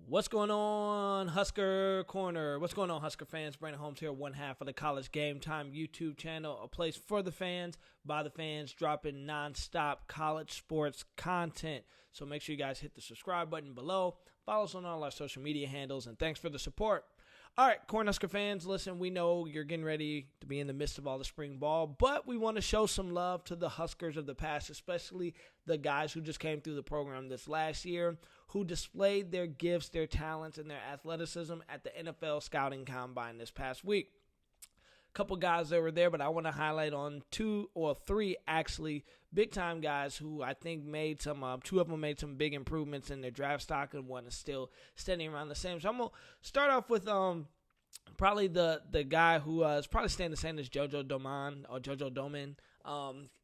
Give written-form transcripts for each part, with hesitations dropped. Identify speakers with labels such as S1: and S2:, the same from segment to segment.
S1: What's going on, Husker Corner? What's going on, Husker fans? Brandon Holmes here, one half of the College Game Time YouTube channel, a place for the fans, by the fans, dropping nonstop college sports content. So make sure you guys hit the subscribe button below, follow us on all our social media handles, and thanks for the support. All right, Cornhusker fans, listen, we know you're getting ready to be in the midst of all the spring ball, but we want to show some love to the Huskers of the past, especially the guys who just came through the program this last year, who displayed their gifts, their talents, and their athleticism at the NFL Scouting Combine this past week. Couple guys that were there, but I want to highlight on two or three actually big-time guys who I think made some, two of them made some big improvements in their draft stock, and one is still standing around the same. So I'm going to start off with probably the guy who is probably staying the same as JoJo Domann.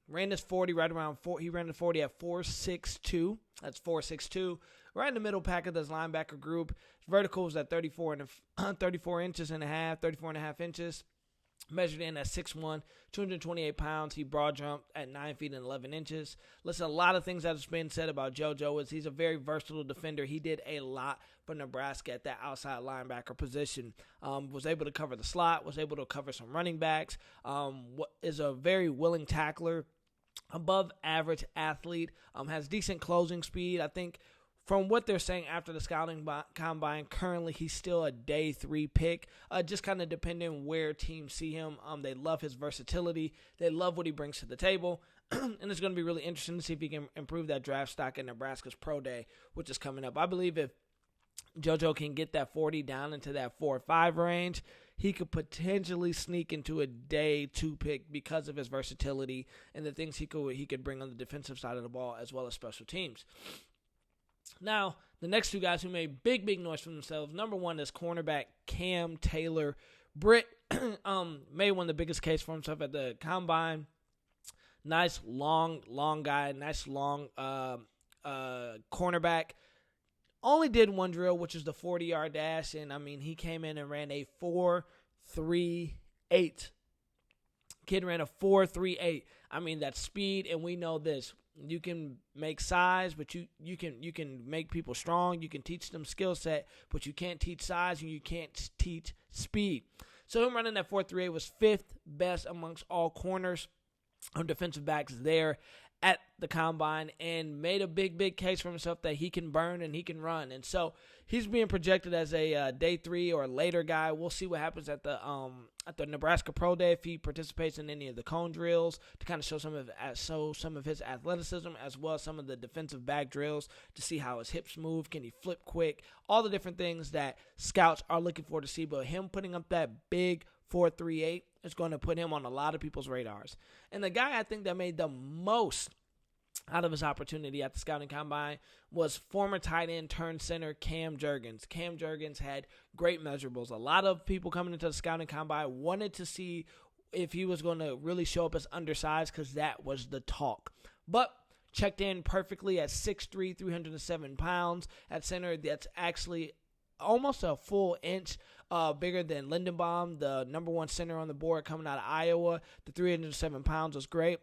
S1: Ran his 40 right around 4. He ran the 40 at 4.62. That's 4.62. Right in the middle pack of this linebacker group. His vertical was at 34 inches and a half, 34 and a half inches. Measured in at 6'1", 228 pounds. He broad jumped at 9 feet and 11 inches. Listen, a lot of things that has been said about JoJo is he's a very versatile defender. He did a lot for Nebraska at that outside linebacker position. Was able to cover the slot, was able to cover some running backs, is a very willing tackler, above average athlete, has decent closing speed. I think from what they're saying after the scouting combine, currently he's still a day 3 pick, just kind of depending where teams see him. They love his versatility. They love what he brings to the table. And it's going to be really interesting to see if he can improve that draft stock in Nebraska's Pro Day, which is coming up. I believe if JoJo can get that 40 down into that 4 or 5 range, he could potentially sneak into a day 2 pick because of his versatility and the things he could bring on the defensive side of the ball as well as special teams. Now, the next two guys who made big noise for themselves, number one is cornerback Cam Taylor-Britt. Made one of the biggest case for himself at the combine. Nice, long guy, nice, long cornerback. Only did one drill, which is the 40-yard dash, and, he came in and ran a 4.38. Kid ran a 4.38. That's speed, and we know this. You can make size, but you can make people strong. You can teach them skill set, but you can't teach size and you can't teach speed. So him running that 4.38 was 5th best amongst all corners on defensive backs there at the combine, and made a big case for himself that he can burn and he can run. And so he's being projected as a day 3 or later guy. We'll see what happens at the Nebraska Pro Day if he participates in any of the cone drills to kind of show some of his athleticism, as well as some of the defensive back drills to see how his hips move. Can he flip quick? All the different things that scouts are looking for to see. But him putting up that big 4.38 is going to put him on a lot of people's radars. And the guy I think that made the most out of his opportunity at the scouting combine was former tight end turned center Cam Jurgens. Cam Jurgens had great measurables. A lot of people coming into the scouting combine wanted to see if he was going to really show up as undersized, because that was the talk. But checked in perfectly at 6'3", 307 pounds at center. That's actually almost a full inch bigger than Lindenbaum, the number 1 center on the board coming out of Iowa. The 307 pounds was great.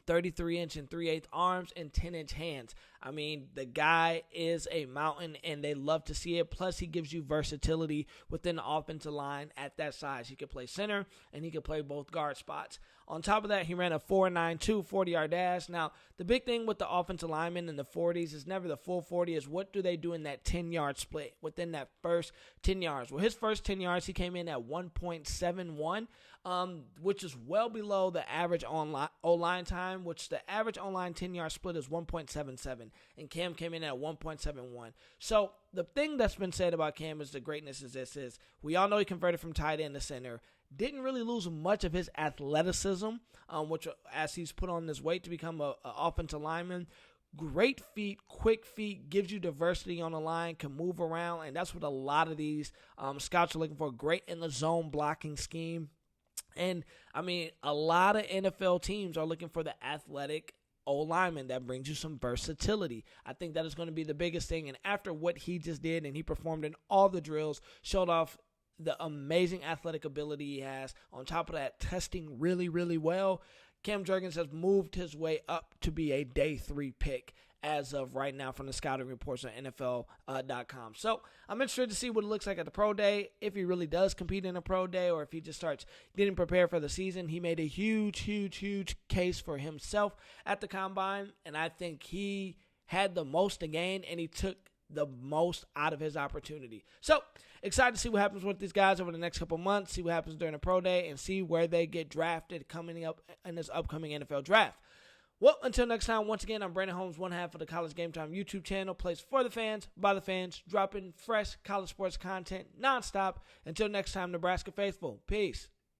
S1: 33-inch and 3/8 arms and 10-inch hands. The guy is a mountain, and they love to see it. Plus, he gives you versatility within the offensive line at that size. He could play center, and he could play both guard spots. On top of that, he ran a 4.92 40-yard dash. Now, the big thing with the offensive linemen in the 40s is never the full 40, is what do they do in that 10-yard split within that first 10 yards. Well, his first 10 yards, he came in at 1.71, which is well below the average O-line time, which the average O-line 10-yard split is 1.77, and Cam came in at 1.71. So the thing that's been said about Cam is the greatness is this, is we all know he converted from tight end to center. Didn't really lose much of his athleticism, which as he's put on this weight to become an offensive lineman. Great feet, quick feet, gives you diversity on the line, can move around, and that's what a lot of these scouts are looking for. Great in the zone blocking scheme. And, a lot of NFL teams are looking for the athletic O-lineman that brings you some versatility. I think that is going to be the biggest thing. And after what he just did, and he performed in all the drills, showed off the amazing athletic ability he has. On top of that, testing really well. Cam Jurgens has moved his way up to be a day 3 pick as of right now from the scouting reports on NFL.com. So I'm interested to see what it looks like at the pro day, if he really does compete in a pro day or if he just starts getting prepared for the season. He made a huge case for himself at the combine, and I think he had the most to gain, and he took the most out of his opportunity. So excited to see what happens with these guys over the next couple months, see what happens during the pro day, and see where they get drafted coming up in this upcoming NFL draft. Well, until next time, once again, I'm Brandon Holmes, one half of the College Game Time YouTube channel, place for the fans, by the fans, dropping fresh college sports content nonstop. Until next time, Nebraska faithful. Peace.